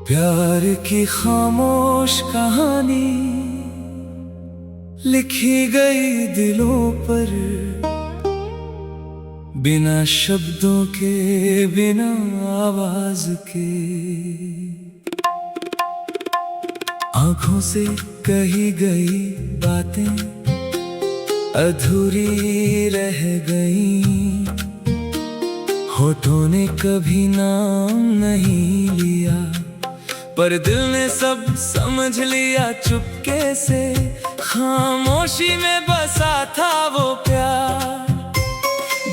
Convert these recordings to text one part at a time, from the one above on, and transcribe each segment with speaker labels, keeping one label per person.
Speaker 1: प्यार की खामोश कहानी लिखी गई दिलों पर, बिना शब्दों के, बिना आवाज के। आंखों से कही गई बातें अधूरी रह गई, होठों ने कभी नाम नहीं लिया, पर दिल ने सब समझ लिया। चुपके से खामोशी में बसा था वो प्यार,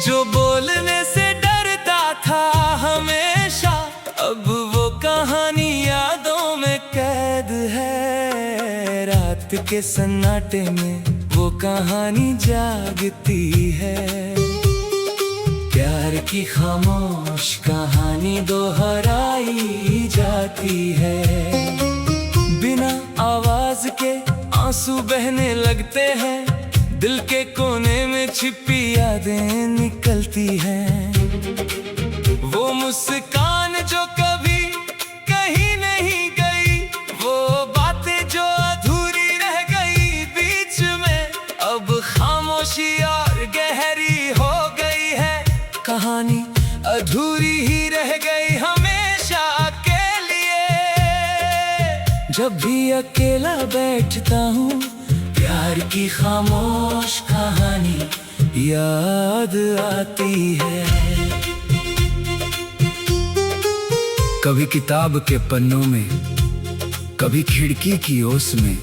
Speaker 1: जो बोलने से डरता था हमेशा। अब वो कहानी यादों में कैद है, रात के सन्नाटे में वो कहानी जागती है। प्यार की खामोश कहानी दोहराई जाती है, बिना आवाज के आंसू बहने लगते हैं, दिल के कोने में छिपी यादें निकलती हैं। वो मुस्कान जो कभी कहीं नहीं गई, वो बातें जो अधूरी रह गई बीच में, अब खामोशी और गहरी हो गई है। कहानी अधूरी ही रह गई हमेशा के लिए। जब भी अकेला बैठता हूँ, प्यार की खामोश कहानी याद आती है। कभी किताब के पन्नों में, कभी खिड़की की ओस में,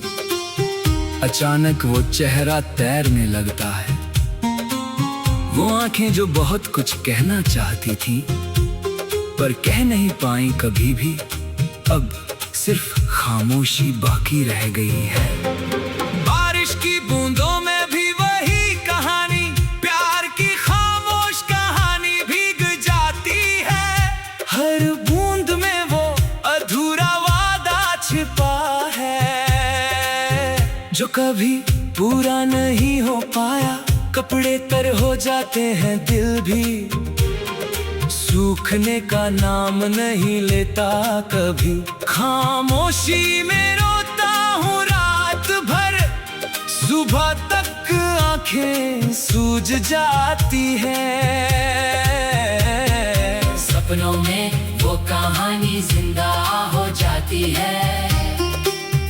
Speaker 1: अचानक वो चेहरा तैरने लगता है। वो आंखें जो बहुत कुछ कहना चाहती थी, पर कह नहीं पाई कभी भी, अब सिर्फ खामोशी बाकी रह गई है। बारिश की बूंदों में भी वही कहानी, प्यार की खामोश कहानी भीग जाती है। हर बूंद में वो अधूरा वादा छिपा है, जो कभी पूरा नहीं हो पाया। कपड़े तर हो जाते हैं, दिल भी सूखने का नाम नहीं लेता कभी। खामोशी में रोता हूँ रात भर, सुबह तक आंखें सूज जाती हैं।
Speaker 2: सपनों में वो कहानी जिंदा हो जाती है,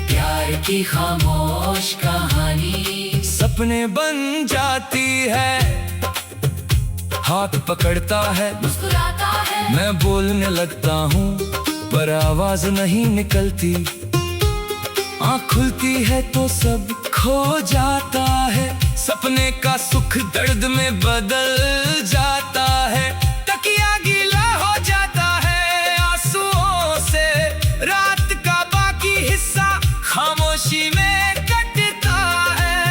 Speaker 2: प्यार की खामोश कहानी
Speaker 1: सपने बन जाती है। हाथ पकड़ता है,
Speaker 2: मुस्कुराता है,
Speaker 1: मैं बोलने लगता हूँ, पर आवाज नहीं निकलती। आँख खुलती है तो सब खो जाता है, सपने का सुख दर्द में बदल जाता है। तकिया गीला हो जाता है आंसुओं से, रात का बाकी हिस्सा खामोशी में कटता है।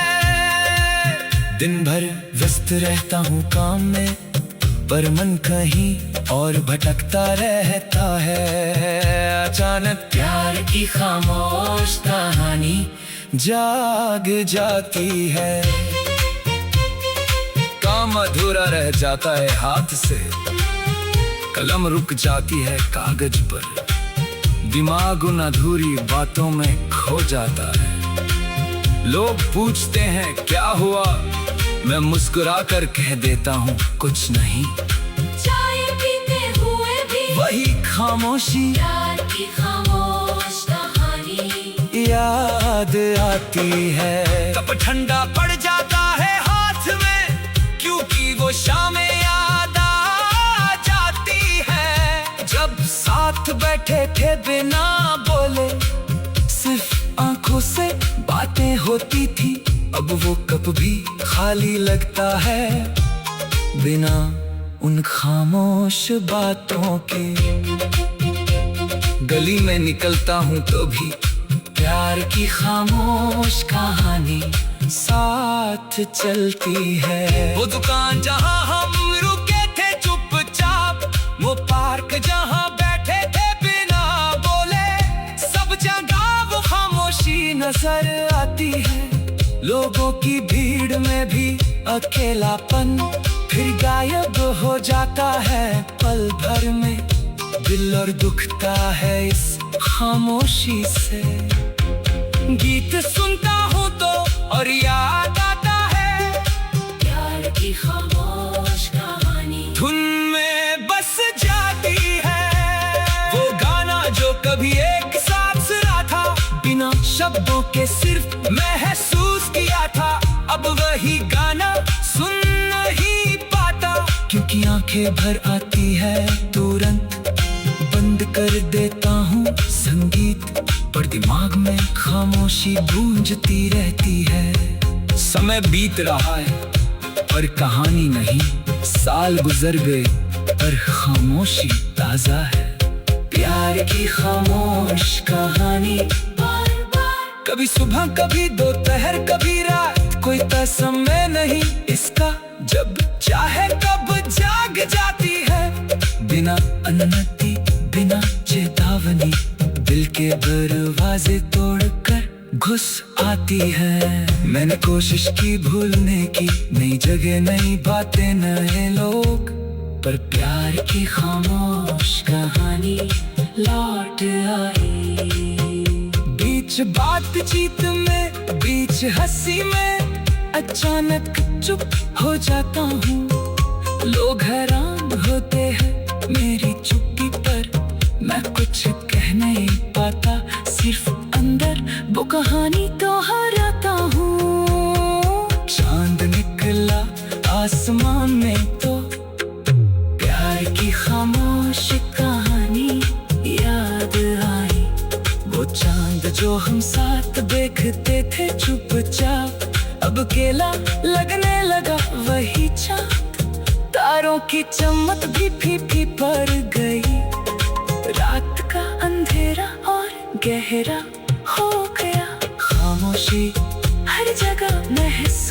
Speaker 1: दिन भर व्यस्त रहता हूँ काम में, पर मन कहीं और भटकता रहता है। अचानक
Speaker 2: प्यार की खामोश कहानी
Speaker 1: जाग जाती है। काम अधूरा रह जाता है हाथ से, कलम रुक जाती है कागज पर, दिमाग उन अधूरी बातों में खो जाता है। लोग पूछते हैं क्या हुआ, मैं मुस्कुरा कर कह देता हूँ कुछ नहीं।
Speaker 2: चाय पीते हुए भी
Speaker 1: वही खामोशी,
Speaker 2: प्यार की खामोश कहानी
Speaker 1: याद आती है। कब ठंडा पड़ जाता है हाथ में, क्योंकि वो शामें याद आ जाती है। जब साथ बैठे थे बिना बोले, सिर्फ आंखों से बातें होती थी, अब वो कप भी खाली लगता है, बिना उन खामोश बातों के। गली में निकलता हूँ तो भी प्यार की खामोश कहानी साथ चलती है। वो दुकान जहाँ हम रुके थे चुपचाप, वो पार्क जहाँ बैठे थे बिना बोले, सब जगह वो खामोशी नजर आती है। लोगों की भीड़ में भी अकेलापन फिर गायब हो जाता है पल भर में। दिल और दुखता है इस खामोशी से। गीत सुनता हूँ तो और याद आता है
Speaker 2: प्यार की खामोश कहानी।
Speaker 1: धुन में बस जाती है वो गाना जो कभी एक साथ सुना था, बिना शब्दों के सिर्फ महसूस किया था। अब वही गाना सुन नहीं पाता, क्योंकि आंखें भर आती है तुरंत बंद कर देता हूँ संगीत, पर दिमाग में खामोशी गूंजती रहती है। समय बीत रहा है पर कहानी नहीं, साल गुजर गए पर खामोशी ताजा है। प्यार की खामोश कहानी,
Speaker 2: बार बार
Speaker 1: कभी सुबह कभी दोपहर कभी रात, कोई तय समय नहीं इसका, जब चाहे तब जाग जाती है। बिना अनुमति बिना चेतावनी दिल के दरवाजे तोड़कर घुस आती है। मैंने कोशिश की भूलने की, नई जगह नई बातें नए लोग, पर प्यार की खामोश कहानी लौट आई। बीच बातचीत में बीच हंसी में अचानक चुप हो जाता हूँ। लोग हैरान होते हैं मेरी चुप्पी पर, मैं कुछ कह नहीं पाता, सिर्फ अंदर वो कहानी दोहराता हूँ। चांद निकला आसमान में तो प्यार की खामोश कहानी याद आई। वो चांद जो हम साथ देखते थे चुपचाप, अब अकेला लगने लगा वही चांद। तारों की चमक भी फीकी पड़ गई, रात का अंधेरा और गहरा हो गया। खामोशी हर जगह महसूस